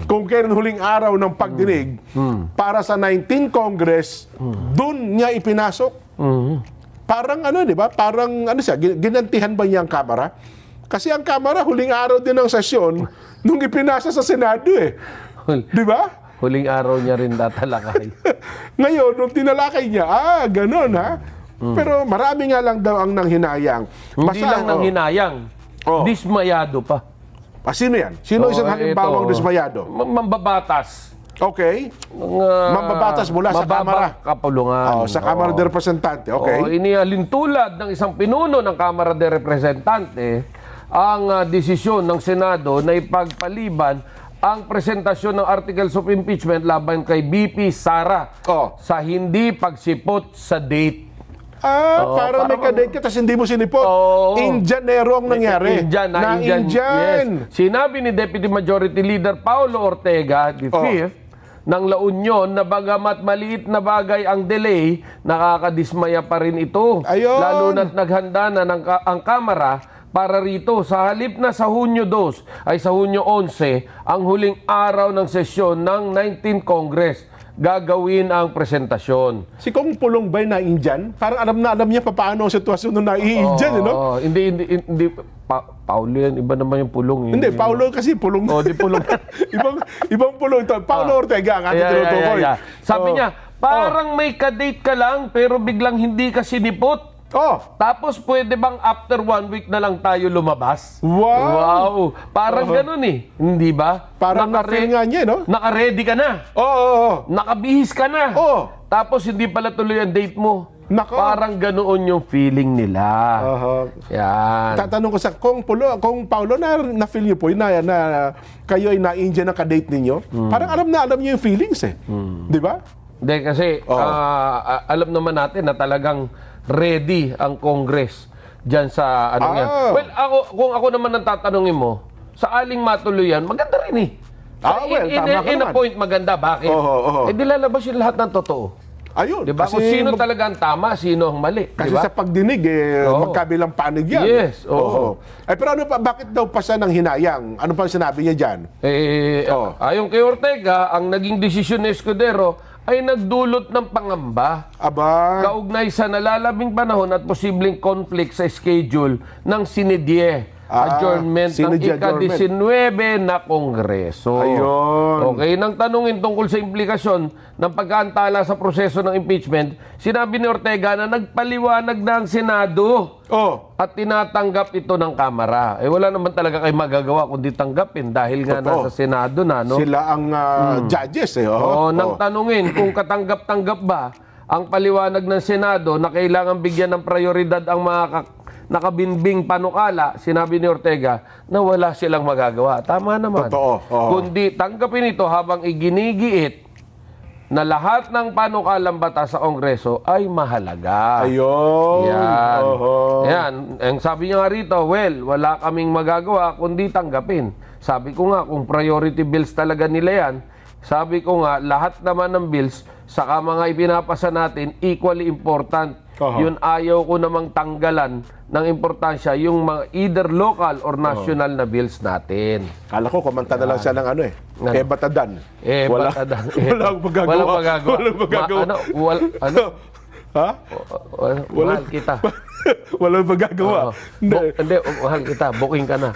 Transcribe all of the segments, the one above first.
Kung kailan huling araw ng pagdinig para sa 19th Congress, dun niya ipinasok. Parang ano, di ba? Parang ano siya, ginantihan ba niya ang Kamara? Kasi ang Kamara, huling araw din ng sesyon nung ipinasa sa Senado eh. Di ba? Huling araw niya rin tatalakay. Ngayon, nung tinalakay niya, ganun ha? Pero marami nga lang daw ang nanghinayang. Hindi lang nanghinayang, dismayado pa. Sino yan? Sino isang halimbawang dismayado? Mambabatas. Okay. Mambabatas mula sa Kamara. Kapulungan. Sa Kamara de Representante. Okay. Inihalintulad ng isang pinuno ng Kamara de Representante ang desisyon ng Senado na ipagpaliban ang presentasyon ng Articles of Impeachment laban kay BP Sara sa hindi pagsipot sa date. Para may kadate ka, tapos hindi mo sinipot. Indianero ang nangyari. Indian. Yes. Sinabi ni Deputy Majority Leader Paulo Ortega, the fifth, ng La Union na bagamat maliit na bagay ang delay, nakakadismaya pa rin ito. Lalo na't naghanda na ang Kamara para rito. Sa halip na sa Hunyo 2 ay sa Hunyo 11 ang huling araw ng sesyon ng 19th Congress gagawin ang presentasyon. Si Kong Pulong ba'y na-Indian? Parang alam niya paano ang sitwasyon nung na-Indian, no? Hindi. Paulo yan, iba naman yung Pulong. Hindi, Paulo kasi Pulong. Di Pulong. ibang Pulong ito. Paulo Ortega ang ating tinutukoy. Sabi niya, parang may kadate ka lang pero biglang hindi ka sinipot. Tapos pwede bang after 1 week na lang tayo lumabas? Wow! Parang ganun eh. Hindi ba? Parang na-feel nga niya, no? Naka-ready ka na. Nakabihis ka na. Tapos hindi pala tuloy ang date mo. Parang ganoon yung feeling nila. Yan. Tatanong ko sa Kong Paulo, na-feel niyo po na kayo ay na-India na ka-date ninyo? Parang alam niyo yung feelings eh. Di ba? Hindi kasi alam naman natin na talagang ready ang Congress dyan sa ano yan. Well, kung ako naman ang tatanungin mo, sa aling matuloy yan, maganda rin eh. In a point maganda. Bakit? Di lalabas yung lahat ng totoo. Ayun. Diba? Kung sino talaga ang tama, sino ang mali. Kasi sa pagdinig, magkabilang panig yan. Yes. Pero ano pa, bakit daw pa siya nang hinayang? Ano pa sinabi niya dyan? Ayon kay Ortega, ang naging desisyon ni Escudero ay nagdulot ng pangamba. Kaugnay sa nalalabing panahon at posibleng conflict sa schedule ng Sinidie. Adjournment ng ika-19 na Kongreso. Okay, nang tanungin tungkol sa implikasyon ng pagkaantala sa proseso ng impeachment, sinabi ni Ortega na nagpaliwanag na ang Senado at tinatanggap ito ng Kamara. Wala naman talaga kayo magagawa kundi tanggapin dahil nga nasa Senado na. No? Sila ang judges. Nang tanungin kung katanggap-tanggap ba ang paliwanag ng Senado na kailangan bigyan ng prioridad ang mga nakabinbing panukala, sinabi ni Ortega na wala silang magagawa. Tama naman. Kundi tanggapin ito habang iginigiit na lahat ng panukalang batas sa Kongreso ay mahalaga. Yan. Ang sabi niya nga rito, wala kaming magagawa kundi tanggapin. Sabi ko nga, kung priority bills talaga nila yan, sabi ko nga, lahat naman ng bills, saka mga ipinapasa natin, equally important. Yun ayaw ko namang tanggalan ng importansya yung mga either local or national na bills natin. Kala ko, kumanta na lang siya ng ano eh. Batadan. Batadan. Walang magagawa. Mahal kita. Walang magagawa. Hindi, mahal kita. Booking ka na.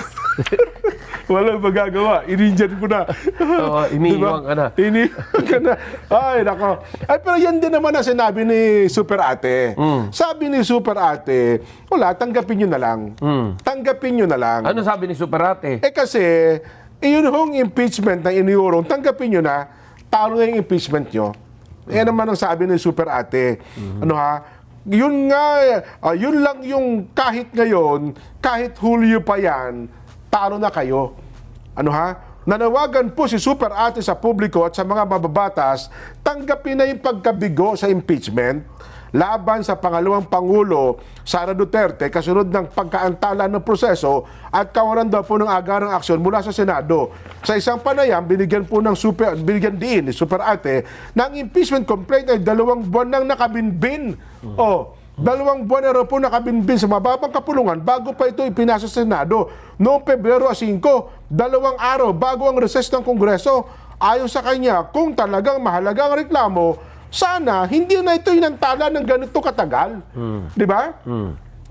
Walang magagawa. Inindian ko na. Iniiwang ka na. Iniiwang ka na. Ay, nako. Pero yan din naman ang sinabi ni Super Ate. Sabi ni Super Ate, wala, tanggapin nyo na lang. Tanggapin nyo na lang. Ano sabi ni Super Ate? Kasi, yun hong impeachment na iniurong, tanggapin nyo na, talo na yung impeachment nyo. Yan naman ang sabi ni Super Ate. Yun nga, yun lang yung kahit ngayon, kahit Hulyo pa yan, talo na kayo. Nanawagan po si Super Ate sa publiko at sa mga mababatas, tanggapin na yung pagkabigo sa impeachment laban sa pangalawang Pangulo, Sara Duterte, kasunod ng pagkaantala ng proseso at kawalan daw po ng agarang aksyon mula sa Senado. Sa isang panayam, binigyan din ni Super Ate na ang impeachment complaint ay 2 buwan nang nakabinbin. 2 buwan na raw po nakabinbin sa mababang kapulungan bago pa ito ipinasa sa Senado noong Pebrero 5, 2 araw bago ang recess ng Kongreso. Ayon sa kanya, kung talagang mahalaga ang reklamo, sana hindi na ito inantala ng ganito katagal. Di ba?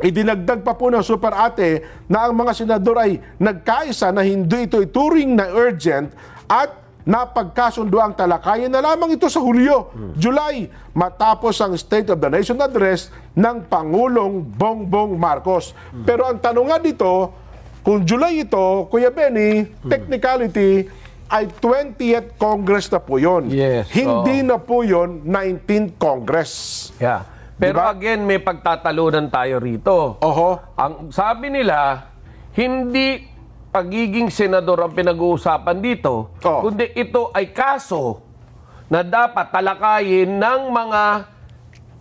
Idinagdag pa po ng Super Ate na ang mga senador ay nagkaisa na hindi ito ituring na urgent at napagkasundo ang talakayan na lamang ito sa Hulyo, July, matapos ang State of the Nation Address ng Pangulong Bongbong Marcos. Pero ang tanong nga dito, kung July ito, Kuya Benny, technicality ay 20th Congress na po yun. Yes, Hindi na po yun 19th Congress. Yeah. Pero Diba? again, may pagtatalunan tayo rito. Oho. Ang sabi nila, hindi pagiging senador ang pinag-uusapan dito, kundi ito ay kaso na dapat talakayin ng mga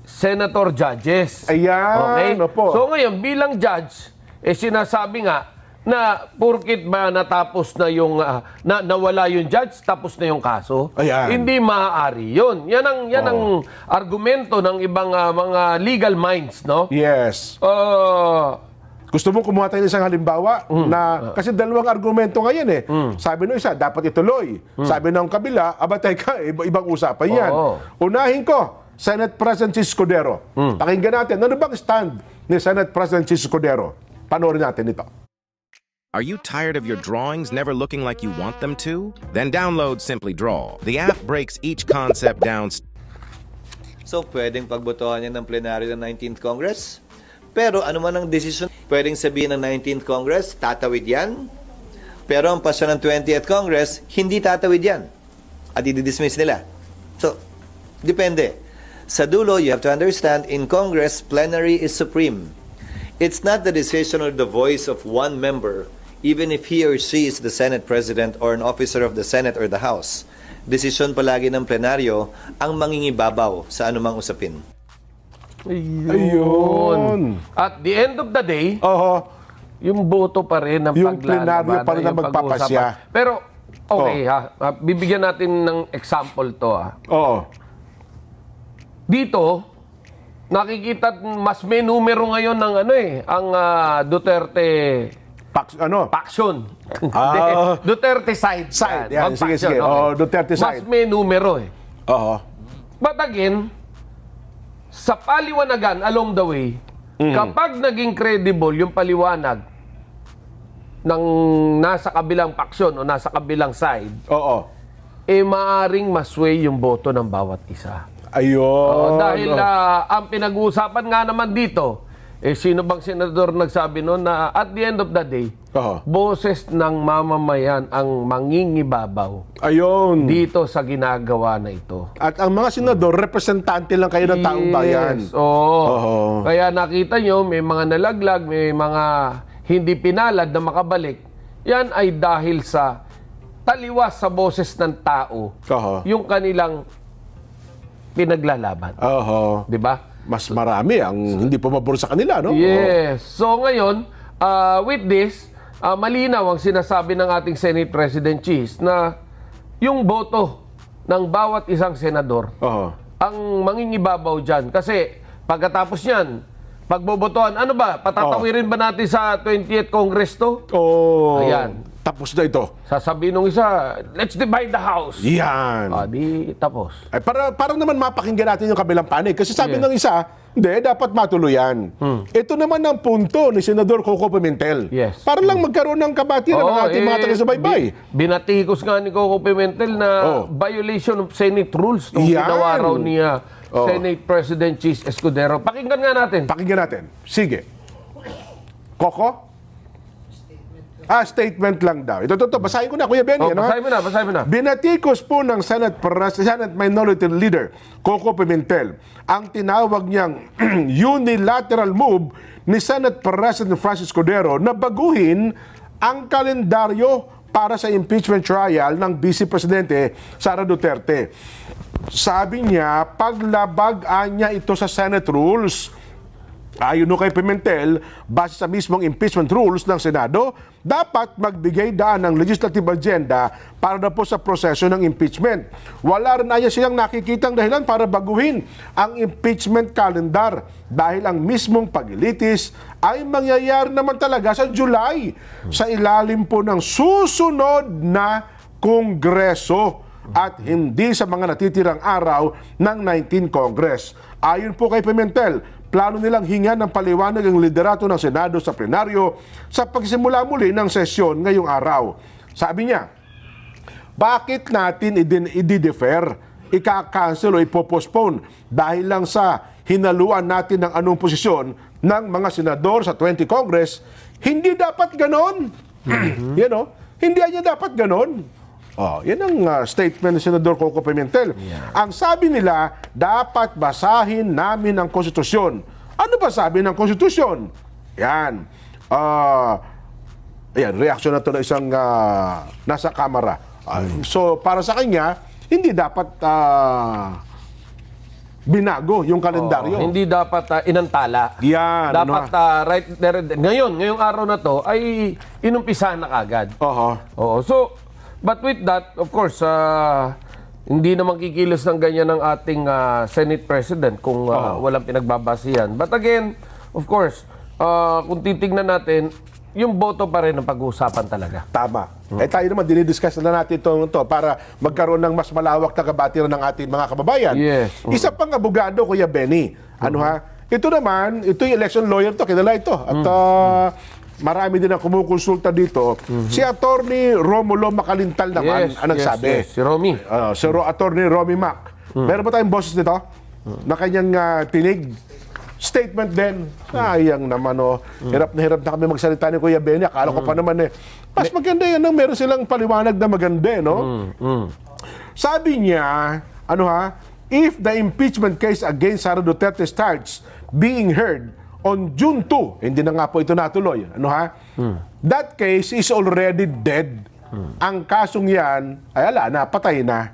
senator judges. Ayan, opo. So ngayon, bilang judge, sinasabi nga na purkit ba natapos na yung, nawala yung judge, tapos na yung kaso. Ayan. Hindi maaari yun. Yan ang argumento ng ibang mga legal minds, no? Yes. Gusto mo kumuha tayo ng isang halimbawa na kasi 2 argumento ngayon eh. Sabi ng isa, dapat ituloy. Sabi ng kabila, teka, ibang usapan yan. Unahin ko, Senate President Chis Escudero. Pakinggan natin, ano bang stand ni Senate President Chis Escudero? Panoorin natin ito. Are you tired of your drawings never looking like you want them to? Then download Simply Draw. The app breaks each concept down. So, pwedeng pagbotohan yan ng plenaryo ng 19th Congress? Pero ano man ang desisyon, pwedeng sabihin ng 19th Congress, tatawid yan. Pero ang pasya ng 20th Congress, hindi tatawid yan. At i-dismiss nila. So, depende. Sa dulo, you have to understand, in Congress, plenary is supreme. It's not the decision or the voice of one member, even if he or she is the Senate President or an officer of the Senate or the House. Desisyon palagi ng plenaryo ang mangingibabaw sa anumang usapin. Ayun. At the end of the day, yung boto pa rin ng yung paglalaban. plenaryo pa rin ang magpapasya. Pero, okay bibigyan natin ng example to Dito, nakikita mas may numero ngayon ng ang Duterte faction. Duterte side. Yan, sige. Duterte side. Mas may numero But again, sa paliwanagan along the way, kapag naging credible yung paliwanag ng nasa kabilang faksyon o nasa kabilang side, maaring masway yung boto ng bawat isa. Ayun. Dahil ang pinag-uusapan nga naman dito, sino bang senador nagsabi noon na at the end of the day, boses ng mamamayan ang mangingibabaw dito sa ginagawa na ito. At ang mga senador, representante lang kayo ng taong bayan. Kaya nakita nyo, may mga nalaglag, may mga hindi pinalad na makabalik. Yan ay dahil sa taliwas sa boses ng tao, yung kanilang pinaglalaban. Diba? Mas marami ang hindi pumabor sa kanila, no? Yes. So ngayon, with this, malinaw ang sinasabi ng ating Senate President Chis na yung boto ng bawat isang senador ang mangingibabaw dyan. Kasi pagkatapos yan, pagbobotohan, ano ba? Patatawirin ba natin sa 20th Congress to? Ayan. Tapos na ito. Sasabihin nung isa, let's divide the house. Yan. Di tapos. Ay, para naman mapakinggan natin yung kabilang panig. Kasi sabi ng isa, hindi, dapat matuluyan. Ito naman ang punto ni Senador Coco Pimentel. Yes. Para lang magkaroon ng kabatiran ng ating mga taga-subaybay. Binatikos nga ni Coco Pimentel na violation of Senate rules nung ginawa raw niya Senate President Chis Escudero. Pakinggan nga natin. Pakinggan natin. Sige. Coco? Statement lang daw. Ito, basahin ko na, Kuya Benny. Basahin mo na. Binatikos po ng Senate Minority Leader, Coco Pimentel, ang tinawag niyang unilateral move ni Senate President Francis Escudero na baguhin ang kalendaryo para sa impeachment trial ng Vice Presidente Sara Duterte. Sabi niya, paglabag niya ito sa Senate rules. Ayon no kay Pimentel, base sa mismong impeachment rules ng Senado, dapat magbigay daan ng legislative agenda para na po sa proseso ng impeachment. Wala rin aya silang nakikitang dahilan para baguhin ang impeachment calendar dahil ang mismong pag-ilitis ay mangyayari naman talaga sa July sa ilalim po ng susunod na Kongreso at hindi sa mga natitirang araw ng 19th Congress. Ayon po kay Pimentel, plano nilang hingan ng paliwanag ang liderato ng Senado sa plenaryo sa pagsimula muli ng sesyon ngayong araw. Sabi niya, bakit natin i-defer, ika-cancel o ipopostpone dahil lang sa hinaluan natin ng anong posisyon ng mga senador sa 20 Congress? Hindi dapat ganon. You know, hindi niya dapat ganon. Oh, yan ang statement ng Senador Coco Pimentel. Ang sabi nila, dapat basahin namin ang konstitusyon. Ano ba sabi ng konstitusyon? Yan. Ayan, reaksyon na ito ng isang nasa kamera. So, para sa kanya, hindi dapat binago yung kalendaryo. Hindi dapat inantala. Yan. Dapat right there. Ngayong araw na to ay inumpisahan na kagad. Oo. So, but with that, of course, hindi naman kikilos ng ganyan ng ating Senate President kung walang pinagbabasihan. But again, of course, kung titignan natin, yung boto pa rin ang pag-uusapan talaga. Tama. Tayo naman, dinidiscuss na natin ito para magkaroon ng mas malawak na kabatiran ng ating mga kababayan. Yes. Isa pang abogado, Kuya Benny. Ano ha? Ito naman, ito yung election lawyer to, kilala ito. At marami din ang kumukonsulta dito. Si Attorney Romulo Makalintal naman ang nagsabi. Si Romy. Si Attorney Romy Mac. Meron ba tayong boses nito? Na kanyang tinig? Statement din. Sayang naman, hirap na kami magsalita ni Kuya Benny. Akala ko pa naman mas maganda yan. Meron silang paliwanag na maganda, no? Sabi niya, if the impeachment case against Sara Duterte starts being heard on June 2, hindi na nga po ito natuloy. That case is already dead. Ang kasong yan, ay ala, patay na.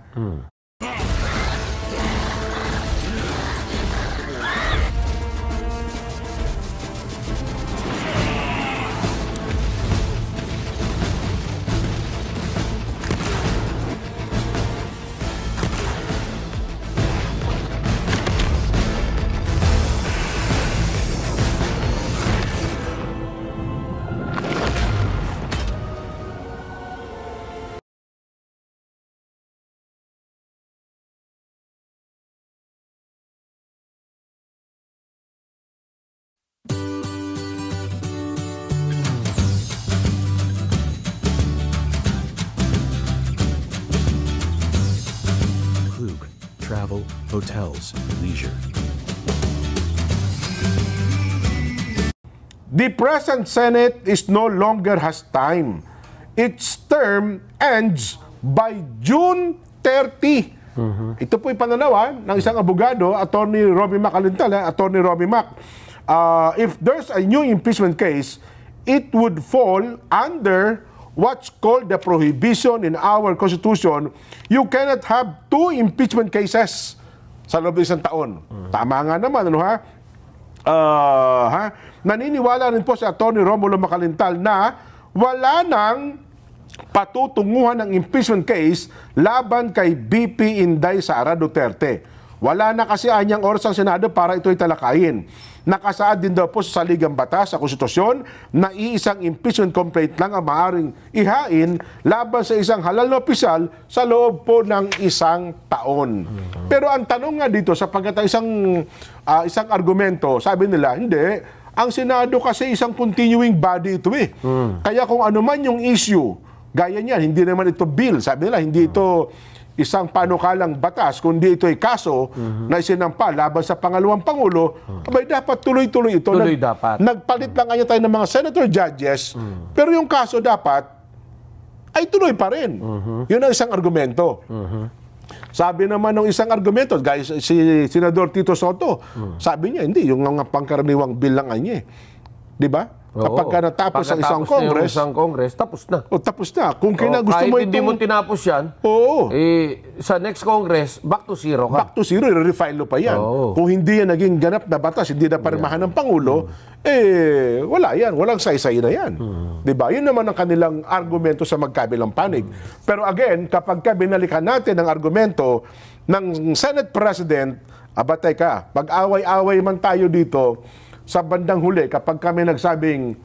Travel, hotels, leisure. The present Senate is no longer has time. Its term ends by June 30. Ito po'y pananawa ng isang abogado, Attorney Romy Makalintal, Attorney Romy Mac. If there's a new impeachment case, it would fall under what's called the prohibition in our Constitution. You cannot have 2 impeachment cases sa loob ng isang taon. Tama nga naman, naniniwala rin po si Atty. Romulo Makalintal na wala nang patutunguhan ng impeachment case laban kay BP Inday Sara Duterte. Wala na kasi anyang oras ang Senado para ito'y talakayin. Nakasaad din daw po sa saligang batas sa konstitusyon na iisang impeachment complaint lang ang maaaring ihain laban sa isang halal na opisyal sa loob po ng isang taon. Pero ang tanong nga dito, sapagkat isang argumento, sabi nila, hindi, ang Senado kasi isang continuing body ito Kaya kung ano man yung issue, gaya niyan, hindi naman ito bill, sabi nila, hindi ito isang panukalang batas, kundi ito ay kaso na isinampa laban sa pangalawang Pangulo, abay dapat tuloy-tuloy ito. Dapat. Nagpalit lang kanya tayo ng mga senator judges, pero yung kaso dapat ay tuloy pa rin. Yun ang isang argumento. Sabi naman ng isang argumento, guys, si Senador Tito Soto, sabi niya, hindi, yung mga pangkaraniwang bill lang niya. Di ba? Kapag ka natapos ang isang Pagkatapos na yung Congress, isang Congress, tapos na. tapos na. Kung kailangan gusto Kahit mo hindi mo itong... tinapos yan, Oo. sa next Congress, back to zero ka. Back to zero, i-refile pa yan. Oo. Kung hindi yan naging ganap na batas, hindi na parmahan ng Pangulo, wala yan. Walang saysay na yan. Diba? Yun naman ang kanilang argumento sa magkabilang panig. Pero again, kapag binalikan natin ang argumento ng Senate President, abatay ka, pag-away-away man tayo dito, sa bandang huli, kapag kami nagsabing,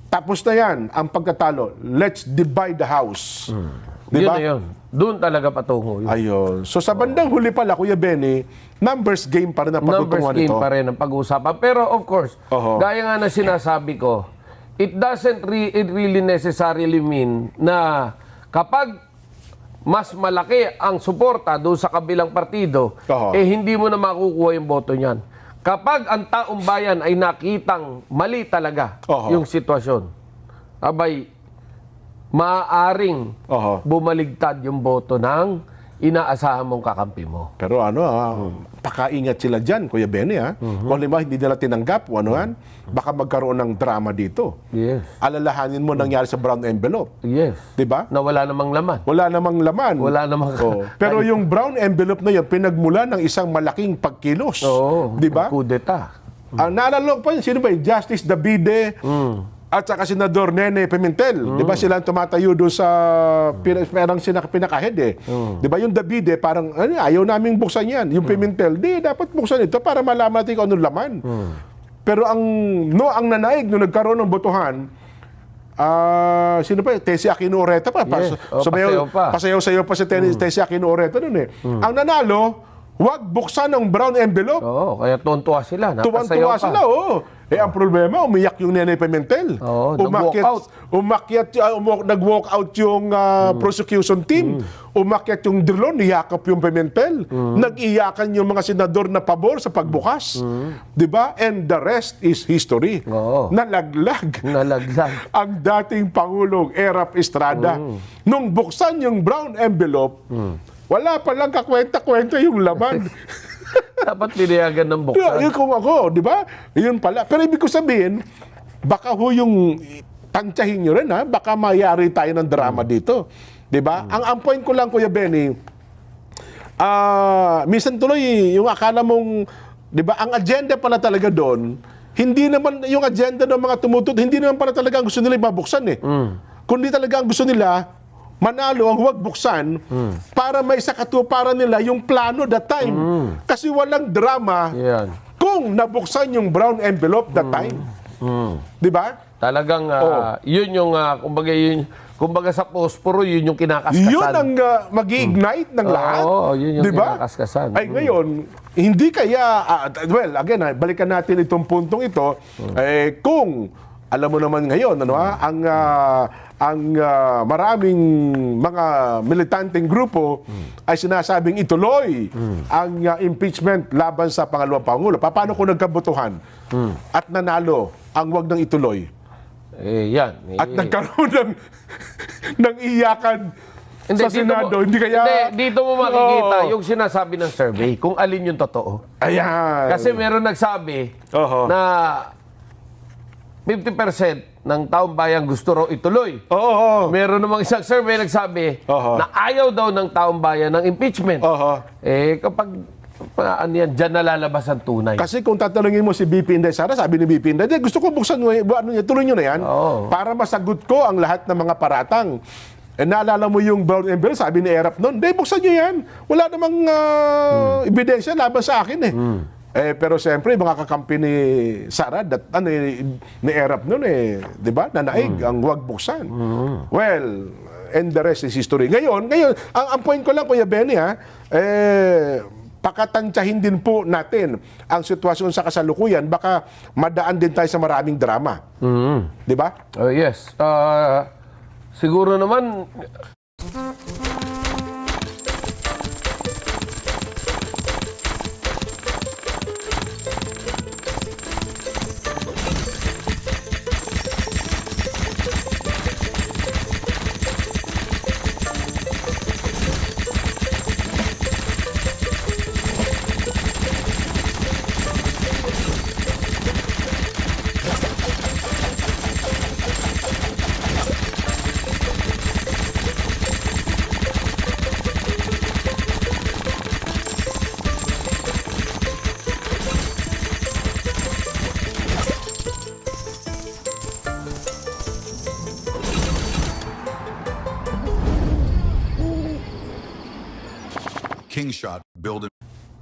tapos na yan ang pagkatalo. Let's divide the house. Yun Diba? na yun. Doon talaga patungo yun. Ayun. So sa bandang huli pala, Kuya Benny, numbers game pa rin ang Numbers pagtutunguhan game nito. pa rin ang pag-uusapan. Pero of course, Oho. gaya nga na sinasabi ko, it doesn't it really necessarily mean na kapag mas malaki ang suporta doon sa kabilang partido, Oho. hindi mo na makukuha yung boto niyan. Kapag ang taong bayan ay nakitang mali talaga Oho. yung sitwasyon, abay, maaaring Oho. bumaligtad yung boto ng inaasahan mong kakampi mo. Pero pakaingat sila dyan, Kuya Benny. Kung halimbawa hindi nila tinanggap, baka magkaroon ng drama dito. Yes. Alalahanin mo nangyari sa brown envelope. Yes. Diba? Na wala namang laman. Wala namang laman. Wala namang... Pero yung brown envelope na yun, pinagmula ng isang malaking pagkilos. Oo. Diba? Kudeta. Naalala ko pa yun, sino ba yun? Justice Davide at saka Senador Nene Pimentel. Di ba sila ang tumatayo doon sa parang pinakahead eh. Di ba yung Davide parang ayaw naming buksan yan. Yung Pimentel, dapat buksan ito para malaman natin kung anong laman. Pero ang nanaig nung nagkaroon ng botohan, sino pa? Tessie Aquino Oreta pa. Yes. Pasayaw pa. Pasayaw-sayaw pa si Tessie Aquino Oreta nun eh. Ang nanalo, huwag buksan ang brown envelope. Oo, kaya tuwan-tuwa sila. Tuwan-tuwa sila, oo. Ang problema, umiyak yung Nene Pimentel. Oo, nag-walk out yung prosecution team. Umakyat yung Drilon, niyakap yung Pimentel. Nag-iyakan yung mga senador na pabor sa pagbukas. Diba? And the rest is history. Oo. Nalaglag ang dating Pangulong Erap Estrada. Nung buksan yung brown envelope, wala palang kakwenta-kwenta yung laman. Dapat pinayagan ng buksan. Yun kung ako, di ba? Yun pala. Pero ibig ko sabihin, baka ho yung tansyahin nyo rin, ha? Baka mayari tayo ng drama dito. Di ba? Ang point ko lang, Kuya Benny, minsan tuloy, yung akala mong, di ba, ang agenda pala talaga doon, hindi naman, yung agenda ng mga tumutut, hindi naman pala talaga ang gusto nila mabuksan eh. Kundi talaga ang gusto nila, manalo ang huwag buksan para may sakatuparan nila yung plano that time. Kasi walang drama kung nabuksan yung brown envelope that time. Di ba? Talagang yun yung, kumbaga sa posporo, yun yung kinakaskasan. Yun ang mag-iignite ng lahat. Oo, yun yung diba? kinakaskasan. Ay ngayon, hindi kaya, well, again, balikan natin itong puntong ito, kung, alam mo naman ngayon, ang maraming mga militanteng grupo ay sinasabing ituloy ang impeachment laban sa pangalawang Pangulo. Paano kung nagkabotohan at nanalo ang wag ng ituloy? At nagkaroon ng iyakan sa Senado. Dito mo makikita yung sinasabi ng survey, kung alin yung totoo. Ayan. Kasi meron nagsabi na 50% ng taong bayan gusto raw ituloy. Meron namang isang survey nagsabi na ayaw daw ng taong bayan ng impeachment. Kapag dyan nalalabas ang tunay. Kasi kung tatanungin mo si BP Inday Sara, sabi ni BP Inday, gusto ko buksan mo, tuloy nyo na yan para masagot ko ang lahat ng mga paratang. Naalala mo yung brown envelope, sabi ni Erap noon, buksan nyo yan. Wala namang ebidensya laban sa akin eh. Pero siyempre, mga kakampi ni Sara, ni Erap noon di ba? Nanaig ang huwag buksan. Well, and the rest is history. Ngayon, ang point ko lang, Kuya Benny, pakatansyahin din po natin ang sitwasyon sa kasalukuyan, baka madaan din tayo sa maraming drama. Di ba? Yes. Siguro naman... King shot build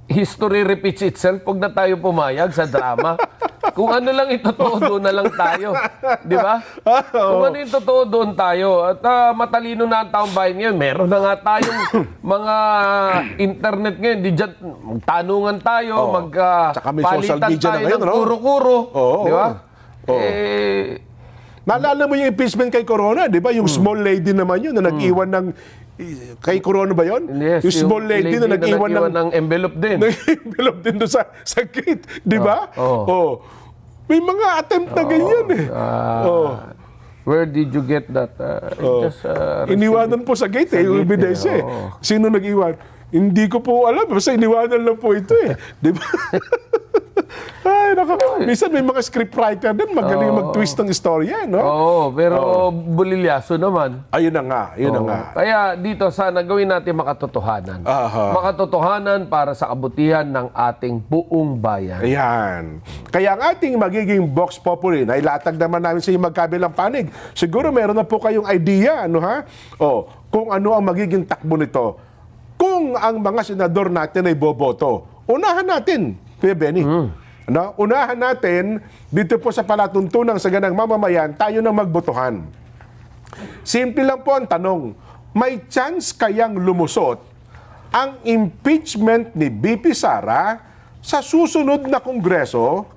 History repeats itself. Huwag na tayo pumayag sa drama. Kung ano lang itotoo, doon na lang tayo. Di ba? Kung ano yung totoo, doon tayo. At matalino na ang taong bayan ngayon. Meron na nga tayong mga internet ngayon. Di dyan, tanungan tayo, Tsaka may social palitan media na tayo ngayon, ng no? kuro-kuro. Di ba? Naalala mo yung impeachment kay Corona, di ba? Yung small lady naman yun na nag-iwan ng... Kay Corona ba yun? Yes, yung small lady na nag-iwan ng envelope din. Nag-envelope din doon sa gate. Di ba? May mga attempt na ganyan eh. Where did you get that? Iniwanan po sa gate eh, yung ebidensya eh. Sino nag-iwan? Hindi ko po alam. Basta iniwanan lang po ito eh. Di ba? Ay, minsan may mga scriptwriter din, magaling mag-twist ng istorya, no? Pero bulilyaso naman. Ayun na nga, yun na nga. Kaya dito, sana gawin natin makatotohanan. Makatotohanan para sa kabutihan ng ating buong bayan. Ayan. Kaya ang ating magiging Vox Populi, na ilatag naman namin sa inyong magkabilang panig. Siguro meron na po kayong idea, ano ha? Kung ano ang magiging takbo nito. Kung ang mga senador natin ay boboto, unahan natin, Kuya Benny. No? Unahan natin, dito po sa palatuntunang sa ganang mamamayan, tayo na magbotohan. Simple lang po ang tanong, may chance kayang lumusot ang impeachment ni BP Sara sa susunod na Kongreso